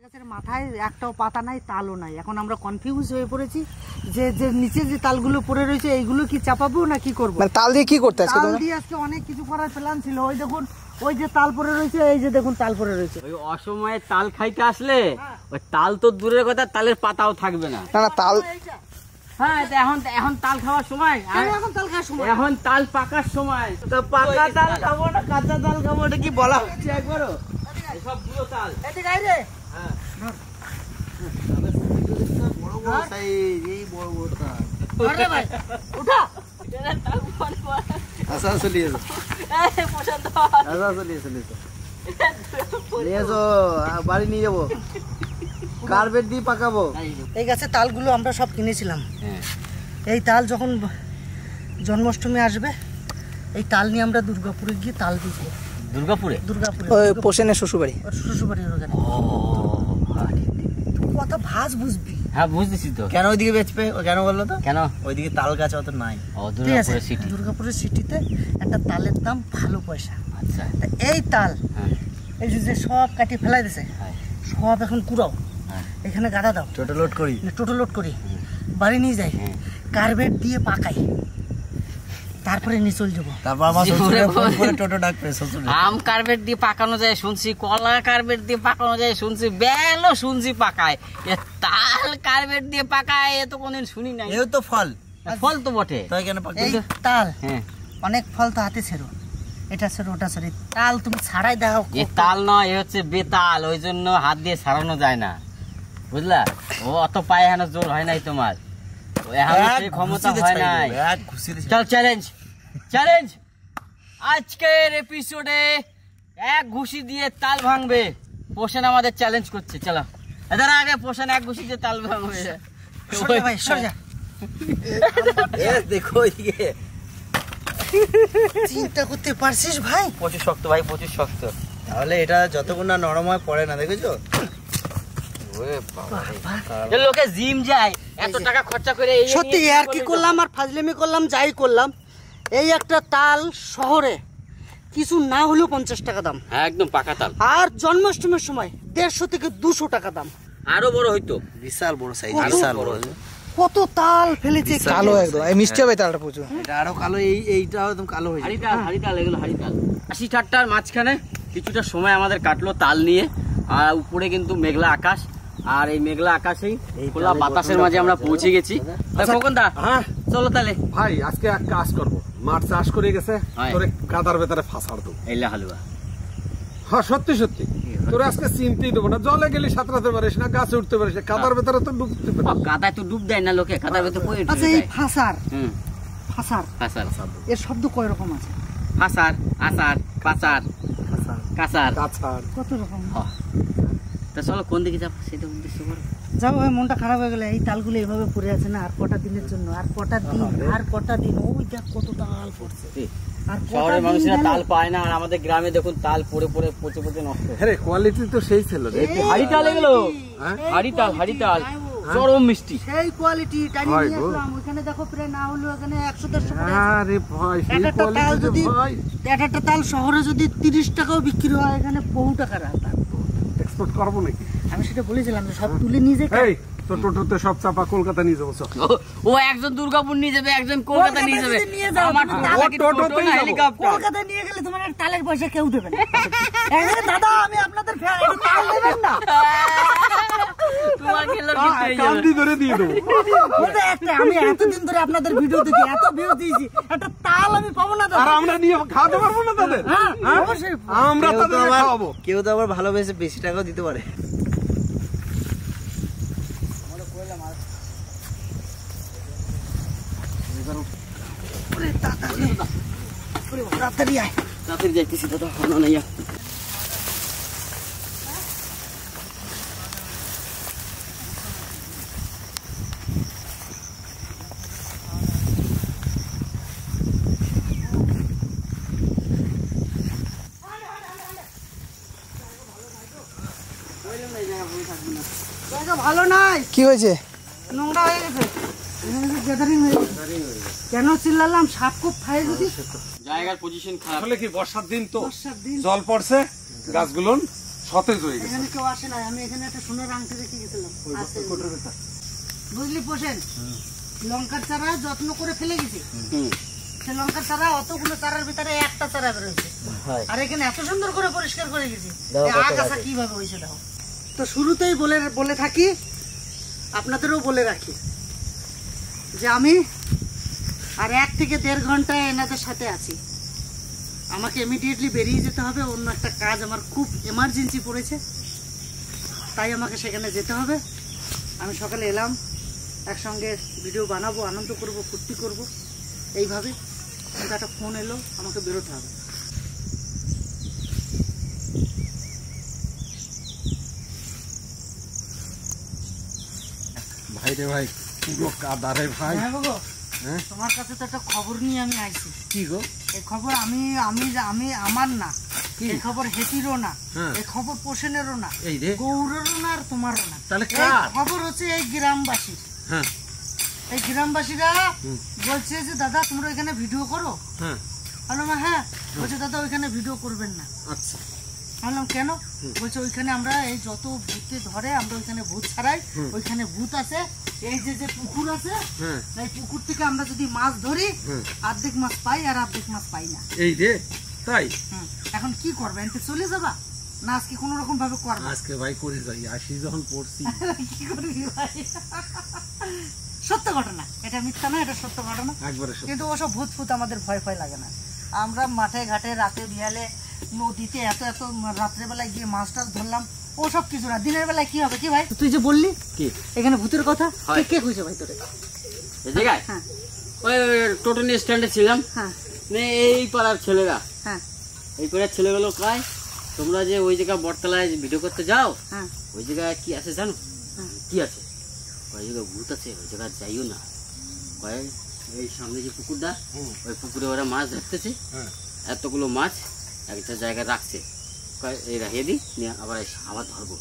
গাছের মাথায় একটাও পাতা নাই, তালও নাই। এখন আমরা কনফিউজ হয়ে পড়েছি যে যে নিচে যে তালগুলো পড়ে রয়েছে এইগুলো কি চাপাবো না কি করবো। মানে তাল দিয়ে কি করতে আজকে? তাল দিয়ে আজকে অনেক কিছু করার প্ল্যান ছিল। ওই দেখুন, ওই যে তাল পড়ে রয়েছে, এই যে দেখুন তাল পড়ে রয়েছে। ওই অসময়ে তাল খাইতে আসলে ওই তাল তো দূরের কথা, তালের পাতাও থাকবে না। না না তাল, হ্যাঁ এখন তাল খাওয়ার সময়, এখন তাল খাওয়ার সময়, এখন তাল পাকার সময়। তো পাকা তাল খাবো না কাঁচা তাল খাবো, এটা কি বলা হচ্ছে একবারও? সব পুরো তাল। এদিকে আয় রে। হ্যাঁ বড় বড় সাইজ, এই বড় বড় তাল। আরে ভাই উঠা, এটা তাল পড়ে পড়ে আসা চলি এসো। এই পছন্দ আসা চলি এসো নিয়ে এসো, বাড়ি নিয়ে যাবো, কার্পেট দিয়ে পাকাবো। এই গাছে তালগুলো আমরা সব কিনেছিলাম। এই তাল যখন জন্মাষ্টমী আসবে, এই তাল নিয়ে আমরা দুর্গাপুরে গিয়ে তাল দিব। দুর্গাপুরে? দুর্গাপুরে ওই পোষণের শ্বশুরবাড়ি, শ্বশুরবাড়ির ওখানে। কত ভাজ বুঝবি? হ্যাঁ বুঝতেছি তো। কেন ওইদিকে বেচবে? কেন বললো তো? কেন ওইদিকে তাল গাছ অত নাই। দুর্গাপুরের সিটি। দুর্গাপুরের সিটিতে একটা তালের দাম ভালো পয়সা। আচ্ছা, এই তাল এই যে সব কাটি ফেলাই দিছে, সব এখন কুড়াও, এখানে গাদা দাও, টোটো লোড করি বাড়ি নিয়ে যাই, কার্পেট দিয়ে পাকাই, তারপরে নিয়ে চল যাবো। তারপর আমার টোটো ডাকবে। আম কার্পেট দিয়ে পাকানো যায় শুনছি, কলা কার্পেট দিয়ে পাকানো যায় শুনছি, বেলও শুনছি পাকায়, তাল কার্পেট দিয়ে পাকায় এ তো কোনদিন শুনি নাই। এও তো ফল, ফল তো বটে। তাই কেন পাকাই? তাল অনেক ফল তো হাতে ছেড়ো, এটা ছেড়ো ওটা ছেড়ো, তাল তুমি ছাড়াই দেখাও। এ তাল নয়, এ হচ্ছে বেতাল, ওই জন্য হাত দিয়ে ছাড়ানো যায় না, বুঝলা? ও অত পায়ে হেন জোর হয় নাই তোমার, ক্ষমতা হয় নাই। চল চ্যালেঞ্জ, আজকের এপিসোডে এক ঘুষি দিয়ে তাল ভাঙবে। পোষণ আমাদের চ্যালেঞ্জ করছে। চলো এদের আগে পোষণ এক ঘুষি দিয়ে তাল ভাঙবে। দেখো চিন্তা করতে পারছিস ভাই? প্রচুর শক্ত ভাই, প্রচুর শক্ত। তাহলে এটা যতক্ষণ না নরম হয় পড়ে না, দেখেছো? লোকে জিম যায় এত টাকা খরচা করে, সত্যি আর কি করলাম আর ফাজলামি করলাম, যাই করলাম। এই একটা তাল শহরে কিছু না হলেও 50 টাকা দাম, একদম পাকা তাল। আর জন্মাষ্টমীর সময় 150 থেকে 200 টাকা দাম। আরো বড় হইতো, বিশাল বড় সাইজ, বিশাল বড়। কত তাল ফেলেছে, কালো একদম, এই মিষ্টি হবে তালটা প্রচুর। এটা আরো কালো, এইটা একদম কালো হয়ে যায়। হাড়িতাল এগুলো হাড়িতাল। 80-ঠাট্টার মাঝখানে কিছুটা সময় আমাদের কাটলো তাল নিয়ে, আর উপরে কিন্তু মেঘলা আকাশ, আর এই মেঘলা আকাশেই খোলা বাতাসের মাঝে আমরা পৌঁছে গেছি। খোকনদা, হ্যাঁ চলো তাহলে ভাই আজকে এক কাজ করবো, মাঠ চাষ করে গেছে, তোরে কাদার ভেতরে ফাঁসার দেবো। এইলা হালুয়া, হ্যাঁ সত্যি সত্যি তোর আজকে চিনতেই দেবো না। জলে গেলে সাঁতরাতে পারিস না, গাছে উঠতে পারিস না, কাদার ভেতরে তো ডুবতে পারিস। কাদায় তো ডুব দেয় না লোকে, কাদার ভেতরে কই ডুব আচ্ছা, এই দেয়? ফাসার ফাসার এর শব্দ কয় রকম আছে? ফাসার, আসার, পাচার, কাঁচার, কত রকম? তা চলো কোন দিকে যাবো সেটা উদ্দেশ্য করো। যাও ভাই, মনটা খারাপ হয়ে গেলে। এই তালগুলো এইভাবে পড়ে আছে না, আর কটা দিনের জন্য, আর কটা দিন। ওই দেখ কত তাল পড়ছে। শহরের মানুষেরা তাল পায় না, আর আমাদের গ্রামে দেখুন তাল পড়ে পড়ে পচে পচে নষ্ট। হ্যাঁ কোয়ালিটি তো সেই ছিল রে। হাড়িতাল এগুলো, হাড়িতাল চরম মিষ্টি, সেই কোয়ালিটি। টাইম নিয়ে আসলাম, ওখানে দেখো প্রায় না হলো এখানে 100-150 করে। আরে ভাই সেই কোয়ালিটি ভাই, একটা তাল শহরে যদি 30 টাকাও বিক্রি হয়, এখানে বহু টাকার তাল। এক্সপোর্ট করবো নাকি? আমি সেটা বলেছিলাম যে সব তুলে নিয়ে যাই। এই তো টোটোতে সব চাপা কলকাতা নিয়ে যাবো। ও একজন দুর্গাপুর নিয়ে যাবে, একজন কলকাতা নিয়ে যাবে। আমার টোটো না হেলিকপ্টার। কলকাতা নিয়ে গেলে তোমার তালের পয়সা কেউ দেবে না। দাদা আমি আপনাদের তাল দেবেন না, তোমার খেলো কান্দি ধরে দিয়ে দেবো। আমি এতদিন ধরে আপনাদের ভিডিও দেখি, এত ভিউ দিয়েছি, একটা তাল আমি পাবো না। আর আমরা নিয়ে খাওয়াতে পারবো না তাদের? আমরা তাদের খাওয়াবো। কেউ তো আবার ভালোবেসে বেশি টাকাও দিতে পারে। তাড়াতাড়ি আয়, তাড়াতাড়ি যাইতেছি দাদা, হলো না ইয়া। ভালো নাই, কি হয়েছে? নোংরা হয়ে গেছে, গ্যাদারিং হয়ে গেছে। কেন চিল্লালাম? সাপ খুব খায় যদি। জায়গার পজিশন খারাপ। আসলে কি বর্ষার দিন তো জল পড়ছে, গাছগুলো সতেজ হয়ে গেছে। এখানে কেউ আসে না, আমি এখানে একটা সোনার আংটি রেখে গেছিলাম। বুঝলি পোষেন, লঙ্কার চারা যত্ন করে ফেলে গেছি, সে লঙ্কার চারা অতগুলো চারার ভিতরে একটা চারা বেরোচ্ছে, আর এখানে এত সুন্দর করে পরিষ্কার করে গেছি, আগাছা কিভাবে হয়েছে দেখো। তো শুরুতেই বলে থাকি, আপনাদেরও বলে রাখি যে আমি আর 1 থেকে 1.5 ঘন্টায় এনাদের সাথে আছি। আমাকে ইমিডিয়েটলি বেরিয়ে যেতে হবে, অন্য একটা কাজ আমার খুব এমার্জেন্সি পড়েছে, তাই আমাকে সেখানে যেতে হবে। আমি সকালে এলাম, একসঙ্গে ভিডিও বানাবো, আনন্দ করব, ফুর্তি করব, এইভাবে। কিন্তু একটা ফোন এলো, আমাকে বেরোতে হবে। ভাই রে ভাই, পুরো কাদা রে ভাই। হ্যাঁ গো, হ্যাঁ? তোমার কাছে তো একটা খবর নিয়ে আমি আইছি। কি গো? এই খবর আমি আমার না, এই খবর হেতিরও না, এই খবর পোষণেরও না, এই রে গৌরেরও না, আর তোমারও না। তাহলে এই কার? খবর হচ্ছে এই গ্রামবাসীর। হ্যাঁ এই গ্রামবাসীরা বলছে যে দাদা তোমরা এখানে ভিডিও করো। হ্যাঁ বললাম হ্যাঁ। বলছে দাদা ওইখানে ভিডিও করবেন না। আচ্ছা বললাম কেন? বলছে ওইখানে আমরা এই যত ভূতে ধরে আমরা ওইখানে ভূত ছাড়াই, ওইখানে ভূত আছে। এই যে পুকুর আছে, এই পুকুর থেকে আমরা যদি মাছ ধরি, অর্ধেক মাছ পাই আর অর্ধেক মাছ পাই না। এই রে তাই? এখন কি করবে? এতে চলে যাবা না আজকে কোন রকম ভাবে করবা? আজকে ভাই করে যাই, আসি যখন পড়ছি। কি করবি ভাই? সত্য ঘটনা, এটা মিথ্যা না, এটা সত্য ঘটনা। একবারে কিন্তু ওসব ভূত ফুত আমাদের ভয় লাগে না। আমরা মাঠে ঘাটে রাতে বিয়ালে নদীতে এত রাত্রেবেলায় গিয়ে মাছ টাছ ধরলাম, ওসব কিছু না। দিনের বেলায় কি হবে? কি ভাই তুই যে বললি কি এখানে ভূতের কথা, কে কইছে ভাই তোরে? এই জায়গায় হ্যাঁ ওই টোটো নিয়ে স্ট্যান্ডে ছিলাম, হ্যাঁ এই পাড়ার ছেলেরা, হ্যাঁ এই পাড়ার ছেলেগুলো কয় তোমরা যে ওই জায়গা বটতলায় ভিডিও করতে যাও, হ্যাঁ ওই জায়গায় কি আছে জানো? কি আছে? ওই জায়গায় ভূত আছে, ওই জায়গায় যাইও না। কয় এই সামনে যে পুকুরটা, ওই পুকুরে ওরা মাছ ধরতেছে, এতগুলো মাছ একটা জায়গায় রাখছে, কয় এই রাখিয়ে দিই, নিয়ে আবার ধরবো।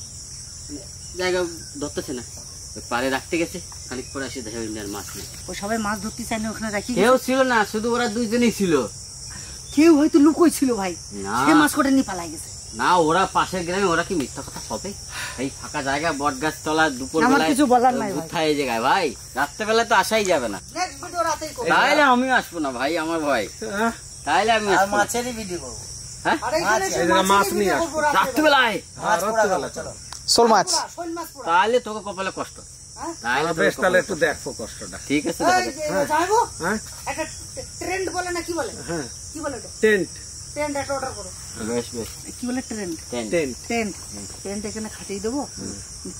জায়গা ধরতেছে না, ওই পাড়ে রাখতে গেছে, খানিক পরে এসে দেখে ইন্ডিয়ার মাছ নেই। ও সবাই মাছ ধরতে চায় না, ওখানে রাখি কেউ ছিল না, শুধু ওরা দুইজনই ছিল। কেউ হয়তো লুকোই ছিল ভাই, না সে মাছ কোটে নিয়ে পালাই গেছে। না, ওরা পাশের গ্রামে, ওরা কি মিথ্যা কথা হবে? এই ফাঁকা জায়গা, বট গাছ তলা, দুপুর আমার বেলায় কিছু বলার নাই ভাই। কোথায় এই জায়গায় ভাই? রাত্রেবেলায় তো আসাই যাবে না। নেক্সট ভিডিও রাতেই করব। তাইলে আমি আসবো না ভাই, আমার ভয়। তাইলে আমি আসবো না। মাছেরই ভিডিও করবো। হ্যাঁ আর এইখানে সে এই যে মাছ নিয়ে ভিডিও করবো রাত্রেবেলায়। রাত্রেবেলায়, শোল মাছ। শোল মাছ পোড়া। তাহলে তোকে কপালে কষ্ট। হ্যাঁ? তাহলে তোকে বেশ, তাহলে কপালে একটু দেখো কষ্টটা। ঠিক আছে, এই দেখা যাবে। যে যাইবো, হ্যাঁ একটা ট্রেন্ড বলে না, কি বলে? হ্যাঁ কি বলে এটা? টেন্ট ট্রেন্ড একটা অর্ডার করো। বেশ বেশ, কি বলে? ট্রেন্ড। টেন। ট্রেন্ড এখানে খাটিয়ে দেবো,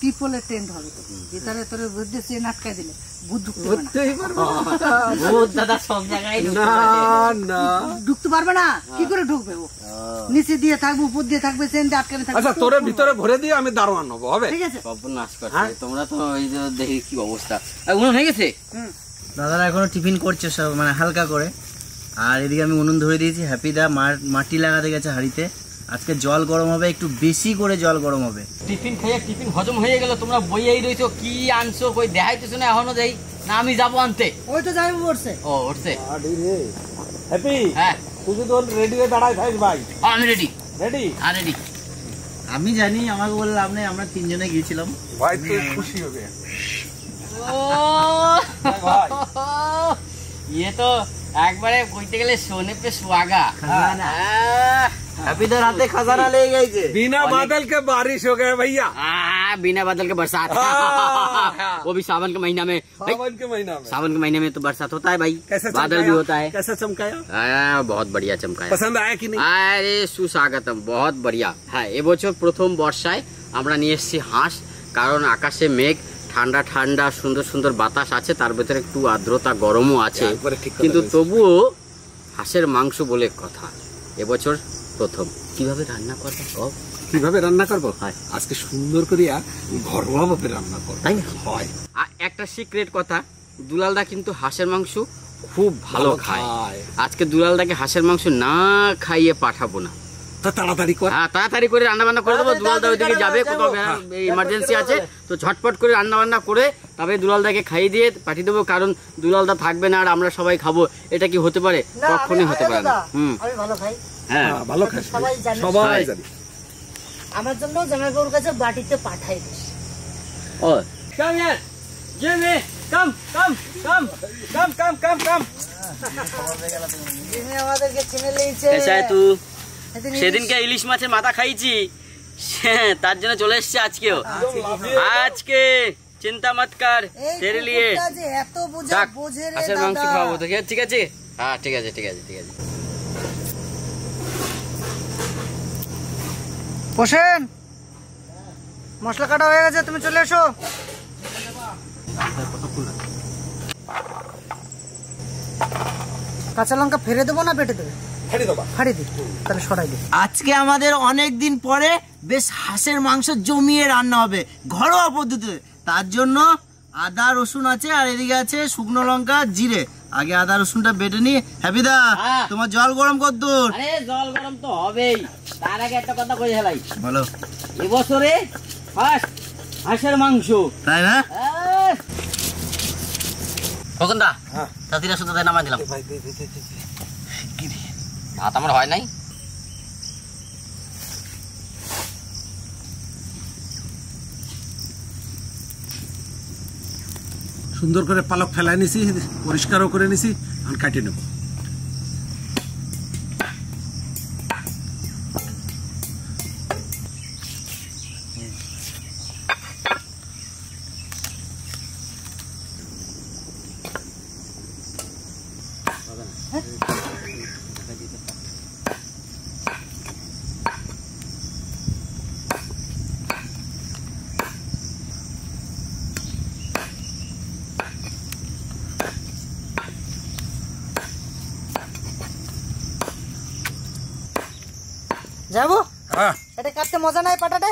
পিপলের ট্রেন্ড হবে। তো ভিতরে তোরে বুদ্ধি চেন আটকাই দিলে ভূত ঢুকতে পারবে না। বুঝতেই পারবো ভূত দাদা সব জায়গায় ঢুকতে না পারে। না। ঢুকতে পারবে না, কি করে ঢুকবে? ও নিচে দিয়ে থাকবে, উপর দিয়ে থাকবে, চেন দিয়ে আটকানো থাকবে। আচ্ছা, তোরে ভিতরে ভরে দিয়ে আমি দারোয়ান হবো, হবে? ঠিক আছে। সর্বনাশ করছে তোমরা তো। এই যে দেখি কি অবস্থা, উনুন হয়ে গেছে। দাদারা এখনো টিফিন করছে সব, মানে হালকা করে। আর এদিকে আমি উনুন ধরে দিয়েছি, হ্যাপিদা মাটি লাগাতে গেছে হাঁড়িতে। আজকে জল গরম হবে, একটু বেশি করে জল গরম হবে। টিফিন খেয়ে টিফিন হজম হয়ে গেল, তোমরা বইয়েই রয়েছো, কি আনছো কই দেখাইতেছো না এখনো? দেই না, আমি যাবো আনতে। ওই তো যাইবো বলছে। ও উঠছে। হ্যাপি, হ্যাঁ তুই যদি রেডি হয়ে দাঁড়ায় থাকিস ভাই। আমি রেডি। রেডি? রেডি। আমি জানি, আমাকে বললে লাভ নেই, আমরা তিনজনে গিয়েছিলাম। ভাই তুই খুশি হবে। ও ভাই ये तो একবারে কইতে গেলে সোনে পে সুহাগা। হ্যাপিদার হাতে খাজানা লেগে গেছে। बिना बादल के बारिश हो गए भैया, बिना बादल के बरसात। वो भी सावन के महीना में। सावन के महीना में। सावन के महीने में तो बरसात होता है भाई, कैसा बादल भी होता है। कैसा चमकाया? बहुत बढ़िया चमकाया। पसंद आया कि नहीं? আরে সুস্বাগতম, बहुत बढ़िया। হ্যাঁ, এবছর প্রথম বর্ষায় আমরা নিয়ে এসেছি হাঁস, কারণ আকাশে মেঘ, ঠান্ডা ঠান্ডা সুন্দর সুন্দর বাতাস আছে, তার ভিতরে একটু আর্দ্রতা গরমও আছে, কিন্তু তবুও হাঁসের মাংস বলে কথা। এবছর প্রথম। কিভাবে রান্না করবো? কিভাবে রান্না করবো? হয় আজকে সুন্দর করিয়া ঘরোয়া ভাবে রান্না করবো, তাই না? হয়। একটা সিক্রেট কথা, দুলালদা কিন্তু হাঁসের মাংস খুব ভালো খায়। আজকে দুলালদাকে হাঁসের মাংস না খাইয়ে পাঠাবো না, তা তাড়াতাড়ি কর। হ্যাঁ, তাড়াতাড়ি করে রান্না বান্না করে দেবো। দুলালদা ওইদিকে যাবে, কোথাও ইমার্জেন্সি আছে, তো ঝটপট করে রান্না বান্না করে তবে দুলালদাকে খাইয়ে দিয়ে পাঠিয়ে দেবো, কারণ দুলালদা থাকবে না আর আমরা সবাই খাবো, এটা কি হতে পারে? কখনোই হতে পারে না। আমি ভালো খাই। হ্যাঁ, ভালো খাই, সবাই জানে। সবাই জানি। আমার জন্য জামাইবাবুর কাছে বাটিতে পাঠাই this. O come year Jimmy কাম কাম কাম কাম কাম কাম কাম যিনি আমাদেরকে চিনে নিয়েছে। এসে তুই সেদিনকে ইলিশ মাছের মাথা খাইছি, তার জন্য চলে এসছে আজকেও। আজকে চিন্তা মত কর, তেরে লিয়ে এত বোঝা বোঝে রে দাদা। মাংস খাওয়াবো তো, ঠিক আছে? হ্যাঁ ঠিক আছে ঠিক আছে ঠিক আছে। বসেন, মশলা কাটা হয়ে গেছে, তুমি চলে এসো। কাঁচা লঙ্কা ফেলে দেবো না পেটে দেবে? ফাড়ি দিই, তাহলে সরাই দিই। আজকে আমাদের অনেক দিন পরে বেশ হাঁসের মাংস জমিয়ে রান্না হবে ঘরোয়া পদ্ধতিতে। তার জন্য আদা রসুন আছে, আর এদিকে আছে শুকনো লঙ্কা জিরে। আগে আদা রসুনটা বেটে নি। হ্যাপিদা, তোমার জল গরম কর দূর। আরে জল গরম তো হবেই, তার আগে একটা কথা কই হেলাই। বলো। এবছরে ফার্স্ট হাঁসের মাংস, তাই না? খোকনদা তাতিরা শুধু নামাই দিলাম। ভাত আমার হয় নাই। সুন্দর করে পালক ফেলাই নিছি, পরিষ্কারও করে নিছি, আমি কাটে নেব। যাবো, হ্যাঁ, এটা কাটতে মজা নাই পাটাটা।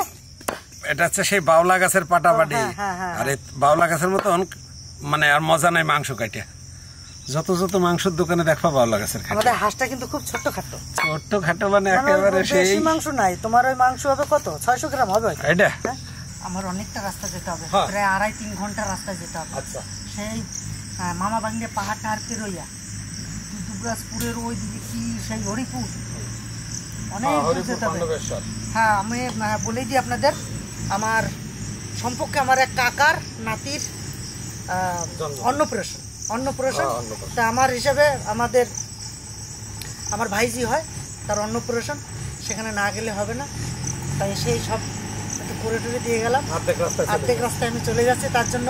এটা হচ্ছে সেই বাউলা গাছের পাটা বাটি। হ্যাঁ। আর এই বাউলা গাছের মতন মানে আর মজা নাই মাংস কাটে। যত যত মাংসের দোকানে দেখবা বাউলা গাছের খাটে। আমাদের হাঁসটা কিন্তু খুব ছোট্ট খাটো। ছোট্ট খাটো মানে একেবারে সেই বেশি মাংস নাই। তোমার ওই মাংস হবে কত, 600 গ্রাম হবে এটা। আমার অনেকটা রাস্তা যেতে হবে, হ্যাঁ। প্রায় 2.5-3 ঘন্টা রাস্তা যেতে হবে। আচ্ছা, সেই মামা বাংলে পাহাড়টা আর পেরোইয়া দুবরাজপুরের ওই দিকে কি সেই হরিপুর, অনেক দূর যেতে হবে। হ্যাঁ, আমি বলেই দিই আপনাদের, আমার সম্পর্কে আমার এক কাকার নাতির অন্নপ্রাশন। তা আমার হিসাবে আমার ভাইজি হয়, তার অন্নপ্রাশন, সেখানে না গেলে হবে না। তাই সেই সব একটু করে টুরে দিয়ে গেলাম, অর্ধেক রাস্তায় আমি চলে যাচ্ছি। তার জন্য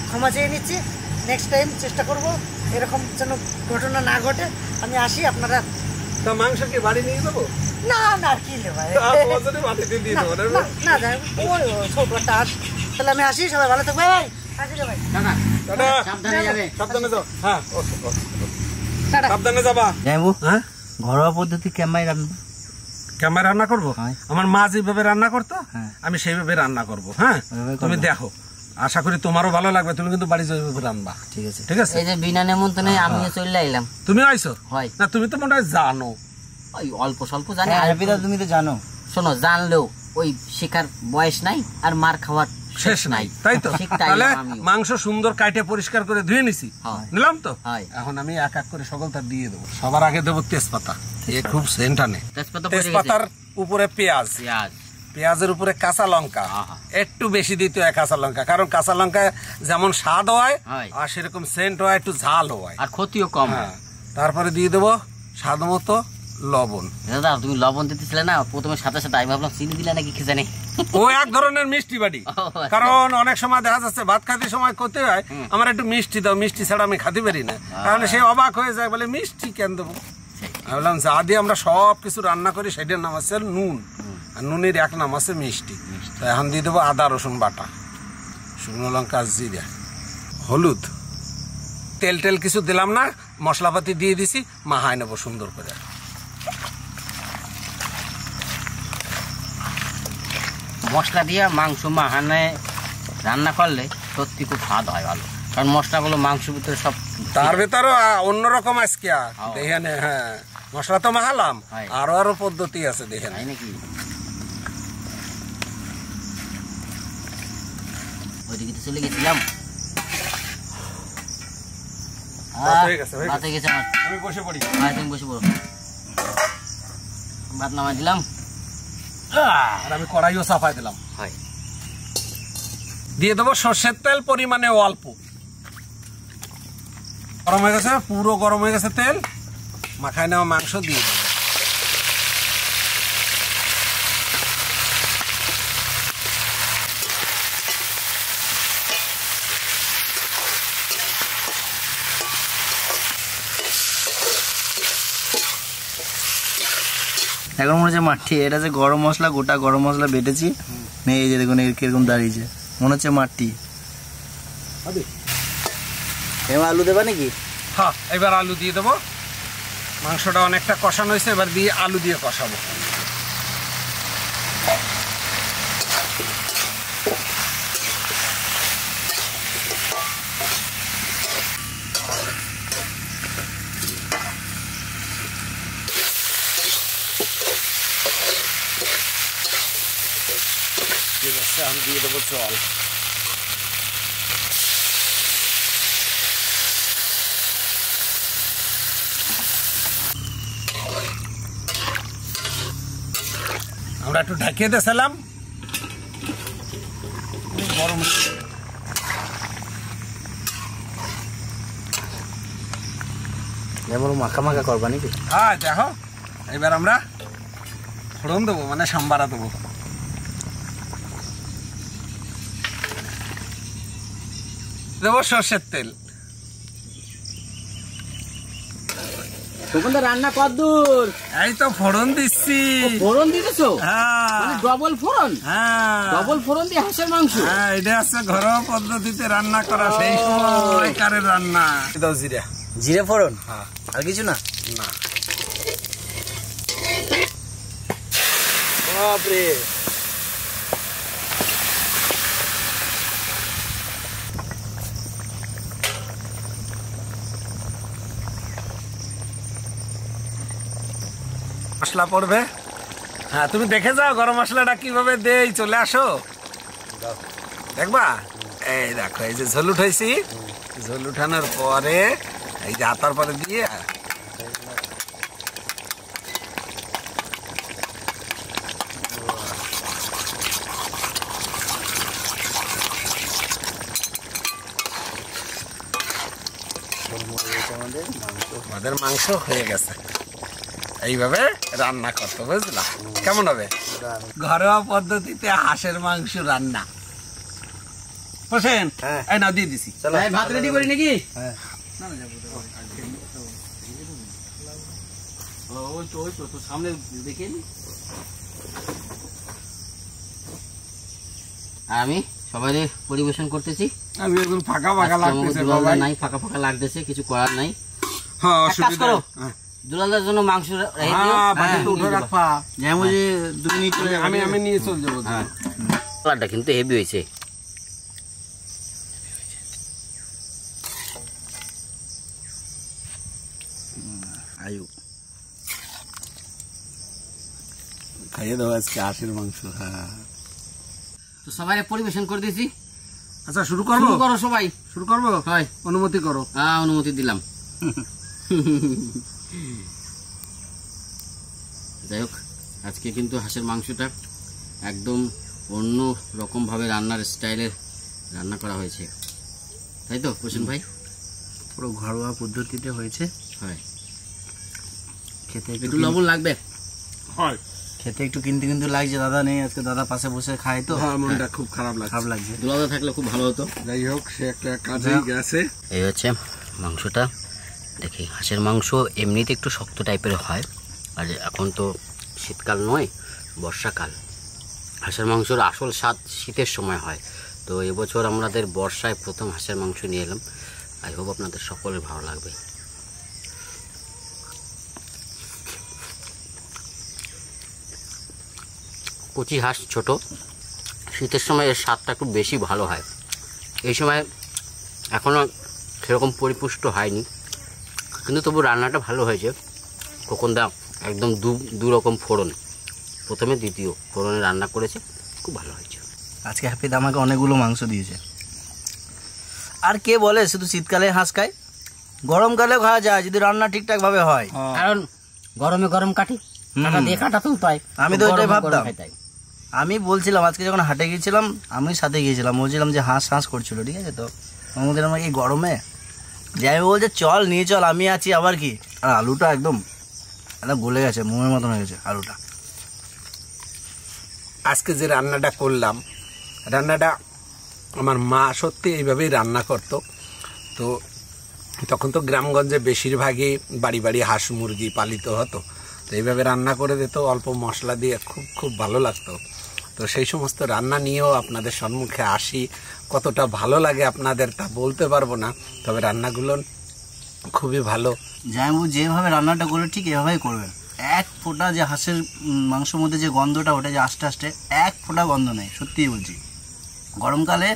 ক্ষমা চেয়ে নিচ্ছি। নেক্সট টাইম চেষ্টা করব এরকম যেন ঘটনা না ঘটে। আমি আসি, আপনারা মাংস কি বাড়ি নিয়ে যাবো? না কি লে ভাই, না যাই ছোটটা আস। তাহলে আমি আসি, সবাই ভালো থাকবে ভাই। আসি রে ভাই, সাবধানে যাবে। সাবধানে যাও। হ্যাঁ, সাবধানে যাবা। যাইবো। হ্যাঁ, ঘরোয়া পদ্ধতি কেমন রান্না? কেমন রান্না করবো? আমার মা যেভাবে রান্না করতো হ্যাঁ, আমি সেইভাবে রান্না করবো। হ্যাঁ, তুমি দেখো, আশা করি তোমারও ভালো লাগবে। তুমি কিন্তু বাড়ি যেভাবে রান্না। ঠিক আছে, ঠিক আছে। এই যে বিনা নেমন্তন্নে আমিও চলে আইলাম। তুমি আইছো হয় না? তুমি তো মনে হয় জানো। ওই অল্প স্বল্প জানি। হ্যাপিদা, তুমি তো জানো। শোনো, জানলেও ওই শেখার বয়স নাই আর মার খাওয়ার শেষ নাই, তাই তো? তাহলে মাংস সুন্দর কাটে পরিষ্কার করে ধুয়ে নিছি, নিলাম তো। এখন আমি এক এক করে সকলটা দিয়ে দেবো। সবার আগে দেবো তেজপাতা, এ খুব সেন্ট আনে। তেজপাতার উপরে পেঁয়াজ, পেঁয়াজের উপরে কাঁচা লঙ্কা, একটু বেশি দিতে হয় কাঁচা লঙ্কা, কারণ কাঁচা লঙ্কা যেমন স্বাদ হয় আর সেরকম সেন্ট হয়, একটু ঝাল হয় আর ক্ষতিও কম। তারপরে দিয়ে দেবো স্বাদ মতো লবণ। দাদা তুমি লবণ দিতেছিলে না প্রথমে, সাথে সাথে আমি ভাবলাম চিনি দিলে নাকি কি জানি। ও এক ধরনের মিষ্টি বাড়ি, কারণ অনেক সময় দেখা যাচ্ছে ভাত খাতে সময় করতে হয় আমার একটু মিষ্টি দাও, মিষ্টি ছাড়া আমি খাতে পারি না। তাহলে সে অবাক হয়ে যায়, বলে মিষ্টি কেন দেবো? আমি বললাম যা দিয়ে আমরা সব কিছু রান্না করি সেটার নাম আছে নুন, আর নুনের এক নাম আছে মিষ্টি। তো এখন দিয়ে দেবো আদা রসুন বাটা, শুকনো লঙ্কা, জিরা, হলুদ, তেল টেল কিছু দিলাম না, মশলাপাতি দিয়ে দিছি, মাহায় নেবো সুন্দর করে। মশলা দিয়ে মাংস মাহানে রান্না করলে সত্যি খুব স্বাদ হয় ভালো, কারণ মশলাগুলো মাংসের ভিতরে সব। তার ভেতরও অন্যরকম আজকে দেখেন। হ্যাঁ, মশলা তো মাহালাম, আরো পদ্ধতি আছে দেখেন নাকি। ওইদিকে তো চলে গেছিলাম। আমি বসে পড়ি। তুমি বসে পড়ো। ভাত নামাই দিলাম। আর আমি কড়াইও চাপাই দিলাম। হয় দিয়ে দেবো সর্ষের তেল পরিমাণে অল্প। গরম হয়ে গেছে, পুরো গরম হয়ে গেছে তেল। মাখায় নেওয়া মাংস দিয়ে দেবো। এখন মনে হচ্ছে মাটি, এটা যে গরম মশলা, গোটা গরম মশলা বেটেছি, এই যে দেখুন কিরকম দাঁড়িয়েছে, মনে হচ্ছে মাটি। এবার আলু দেবা নাকি? হ্যাঁ, এবার আলু দিয়ে দেবো। মাংসটা অনেকটা কষানো হয়েছে, এবার দিয়ে আলু দিয়ে কষাবো। ঠিক আছে, আমি দিয়ে দেবো জল। আমরা একটু ঢাকিয়ে দিয়েছিলাম, গরম মাখা মাখা করবা নাকি? হ্যাঁ দেখো, এবার আমরা ফোড়ন দেবো, মানে সাম্বারা দেবো। দেবো সর্ষের তেল। তখন তো রান্না কতদূর? এই তো ফোড়ন দিচ্ছি। ফোড়ন দিতেছো? হ্যাঁ, ডবল ফোড়ন? হ্যাঁ, ডবল ফোড়ন দিয়ে হাঁসের মাংস? হ্যাঁ, এটা হচ্ছে ঘরোয়া পদ্ধতিতে রান্না করা, সেই সময়কারের রান্না। দাও জিরা। জিরে ফোড়ন? হ্যাঁ। আর কিছু না? না। বাপরে, মশলা পড়বে। হ্যাঁ, তুমি দেখে যাও গরম মশলাটা কিভাবে দেই, চলে আসো দেখবা। এই দেখো, এই যে ঝোল উঠাইছি, ঝোল উঠানোর পরে এই যে আতার পরে দিয়ে আমাদের মাংস হয়ে গেছে। এইভাবে রান্না করতে, বুঝলা? কেমন হবে? ঘরোয়া পদ্ধতিতে হাঁসের মাংস রান্না। হোসেন, এই নাও দিয়ে দিছি। ভাত রেডি করি নাকি? সামনে দেখে আমি সবাই পরিবেশন করতেছি। আমি এখন ফাঁকা ফাঁকা লাগতেছে, বাবা নাই, ফাঁকা ফাঁকা লাগতেছে, কিছু করার নাই। হ্যাঁ, কাজ অসুবিধা করো, নেই। দুলালের জন্য মাংস রেখে দিও। হ্যাঁ, বাটিতে উঠে রাখবা। যেমন যে 2 মিনিট আমি নিয়ে চলে যাবো। হ্যাঁ, কালারটা কিন্তু হেভি হয়েছে। আয়ু খাইয়ে দেবো আজকে হাঁসের মাংস। হ্যাঁ, তো সবাই পরিবেশন করে দিয়েছি। আচ্ছা, শুরু করবো? শুরু করো সবাই। শুরু করবো? হয়, অনুমতি করো। হ্যাঁ, অনুমতি দিলাম। যাই হোক, আজকে কিন্তু হাঁসের মাংসটা একদম অন্য রকম ভাবে রান্নার স্টাইলে রান্না করা হয়েছে, তাই তো প্রসেন ভাই? পুরো ঘরোয়া পদ্ধতিতে হয়েছে। হয়, খেতে একটু লবণ লাগবে। হয়, খেতে একটু কিন্তু কিন্তু লাগছে। দাদা নেই আজকে, দাদা পাশে বসে খায় তো হ্যাঁ, মনটা খুব খারাপ লাগছে। দুলাদা থাকলে খুব ভালো হতো। যাই হোক, সে একটা কাজেই গেছে। এই হচ্ছে মাংসটা। দেখি, হাঁসের মাংস এমনিতে একটু শক্ত টাইপের হয়, আর এখন তো শীতকাল নয়, বর্ষাকাল। হাঁসের মাংসর আসল স্বাদ শীতের সময় হয়। তো এবছর আমাদের বর্ষায় প্রথম হাঁসের মাংস নিয়ে এলাম। আই হোপ আপনাদের সকলের ভালো লাগবে। কচি হাঁস ছোট, শীতের সময় এর স্বাদটা একটু বেশি ভালো হয়। এই সময় এখনও সেরকম পরিপুষ্ট হয়নি, কিন্তু তবু রান্নাটা ভালো হয়েছে। খোকনদা একদম দু রকম ফোড়ন, প্রথমে দ্বিতীয় ফোড়নে রান্না করেছে, খুব ভালো হয়েছে। আজকে হ্যাপিদা আমাকে অনেকগুলো মাংস দিয়েছে। আর কে বলে শুধু শীতকালে হাঁস খায়? গরমকালেও খাওয়া যায় যদি রান্না ঠিকঠাক ভাবে হয়। কারণ গরমে গরম কাটি, কাটা দিয়ে কাটা তুলতে হয়। আমি তো এটাই ভাবতাম। আমি বলছিলাম আজকে যখন হাটে গিয়েছিলাম, আমি সাথে গিয়েছিলাম, বলছিলাম যে হাঁস করছিল, ঠিক আছে? তো আমাদের আমার এই গরমে যাই বলছে চল নিয়ে চল, আমি আছি, আবার কি। আর আলুটা একদম গলে গেছে, মোমের মতন হয়ে গেছে আলুটা। আজকে যে রান্নাটা করলাম, রান্নাটা আমার মা সত্যি এইভাবেই রান্না করতো। তো তখন তো গ্রামগঞ্জে বেশিরভাগই বাড়ি বাড়ি হাঁস মুরগি পালিত হতো, তো এইভাবে রান্না করে দিত অল্প মশলা দিয়ে, খুব খুব ভালো লাগতো। তো সেই সমস্ত রান্না নিয়েও আপনাদের সম্মুখে আসি, কতটা ভালো লাগে আপনাদের তা বলতে পারবো না, তবে রান্নাগুলো খুবই ভালো। জামাইবাবু যেভাবে রান্নাটা করলে ঠিক এভাবেই করবেন। এক ফোঁটা যে হাঁসের মাংসের মধ্যে যে গন্ধটা, ওটা যে আস্তে আস্তে এক ফোঁটা গন্ধ নেই, সত্যিই বলছি। গরমকালে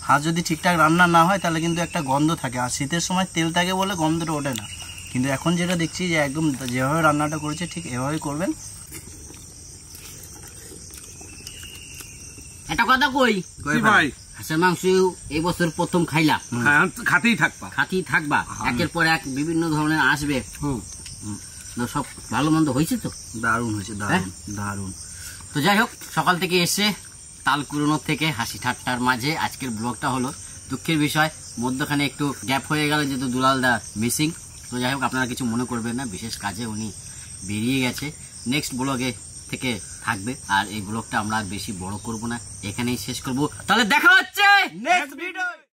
হাঁস যদি ঠিকঠাক রান্না না হয় তাহলে কিন্তু একটা গন্ধ থাকে, আর শীতের সময় তেল থাকে বলে গন্ধটা ওঠে না। কিন্তু এখন যেটা দেখছি যে একদম যেভাবে রান্নাটা করেছে ঠিক এভাবেই করবেন। একটা কথা কই ভাই, হাঁসের মাংস এই বছর প্রথম খাইলাম, খাতেই থাকবা, একের পর এক বিভিন্ন ধরনের আসবে, সব ভালো মন্দ হয়েছে তো? দারুণ হয়েছে, দারুণ দারুণ। তো যাই হোক, সকাল থেকে এসে তাল কুড়োনোর থেকে হাসি ঠাট্টার মাঝে আজকের ব্লগটা হলো। দুঃখের বিষয় মধ্যখানে একটু গ্যাপ হয়ে গেল, যেহেতু দুলালদা মিসিং। তো যাই হোক, আপনারা কিছু মনে করবেন না, বিশেষ কাজে উনি বেরিয়ে গেছে, নেক্সট ব্লগে থেকে থাকবে। আর এই ব্লগটা আমরা বেশি বড় করব না, এখানেই শেষ করব। তাহলে দেখা হচ্ছে নেক্সট ভিডিও।